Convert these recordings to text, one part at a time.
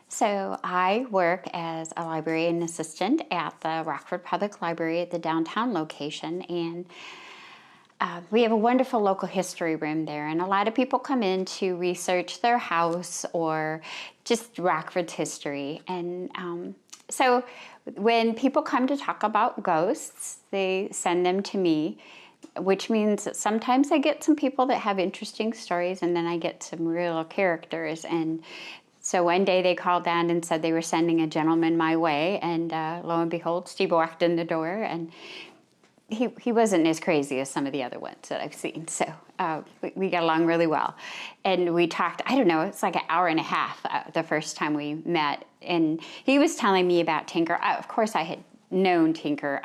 So I work as a librarian assistant at the Rockford Public Library at the downtown location, and we have a wonderful local history room there, and a lot of people come in to research their house or just Rockford's history. And so when people come to talk about ghosts, they send them to me, which means that sometimes I get some people that have interesting stories, and then I get some real characters. And so one day they called down and said they were sending a gentleman my way, and lo and behold, Steve walked in the door, and he wasn't as crazy as some of the other ones that I've seen. So we got along really well. And we talked, I don't know, it's like an hour and a half the first time we met. And he was telling me about Tinker. Of course, I had known Tinker.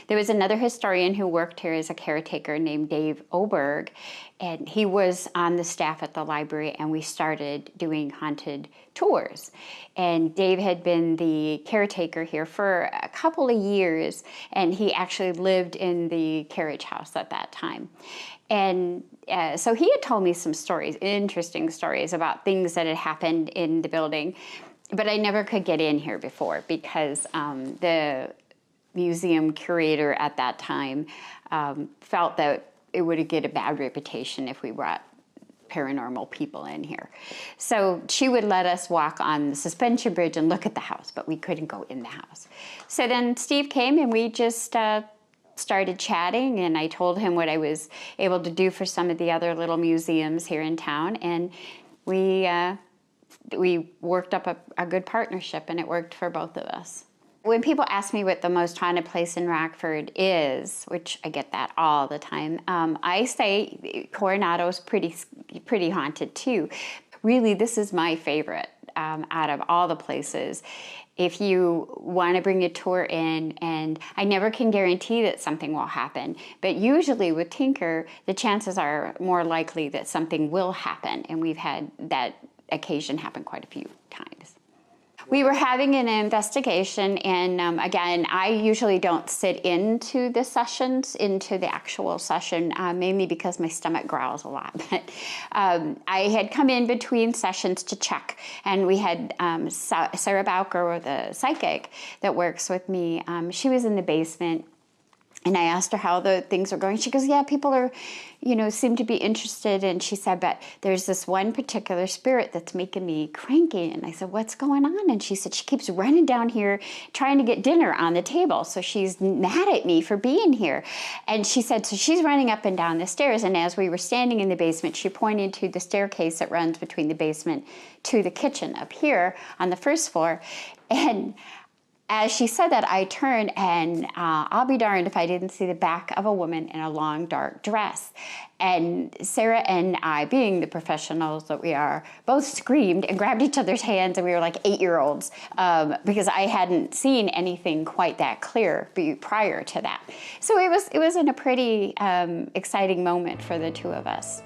There was another historian who worked here as a caretaker named Dave Oberg, and he was on the staff at the library, and we started doing haunted tours. And Dave had been the caretaker here for a couple of years, and he actually lived in the carriage house at that time. And so he had told me some stories, interesting stories about things that had happened in the building. But I never could get in here before because the museum curator at that time felt that it would get a bad reputation if we brought paranormal people in here. So she would let us walk on the suspension bridge and look at the house, but we couldn't go in the house. So then Steve came and we just started chatting, and I told him what I was able to do for some of the other little museums here in town, and we worked up a good partnership, and it worked for both of us. When people ask me what the most haunted place in Rockford is, which I get that all the time, I say Coronado's pretty haunted too. Really, this is my favorite out of all the places. If you want to bring a tour in, and I never can guarantee that something will happen, but usually with Tinker, the chances are more likely that something will happen, and we've had that occasion happen quite a few times. We were having an investigation, and again, I usually don't sit into the sessions, into the actual session, mainly because my stomach growls a lot. But I had come in between sessions to check, and we had Sarah Bowker, the psychic that works with me. She was in the basement, and I asked her how the things were going. She goes, yeah, people are, seem to be interested. And she said, but there's this one particular spirit that's making me cranky. And I said, what's going on? And she said, she keeps running down here trying to get dinner on the table. So she's mad at me for being here. And she said, so she's running up and down the stairs. And as we were standing in the basement, she pointed to the staircase that runs between the basement to the kitchen up here on the first floor. And as she said that, I turned, and I'll be darned if I didn't see the back of a woman in a long, dark dress. And Sarah and I, being the professionals that we are, both screamed and grabbed each other's hands, and we were like 8-year-olds because I hadn't seen anything quite that clear prior to that. So it was in a pretty exciting moment for the two of us.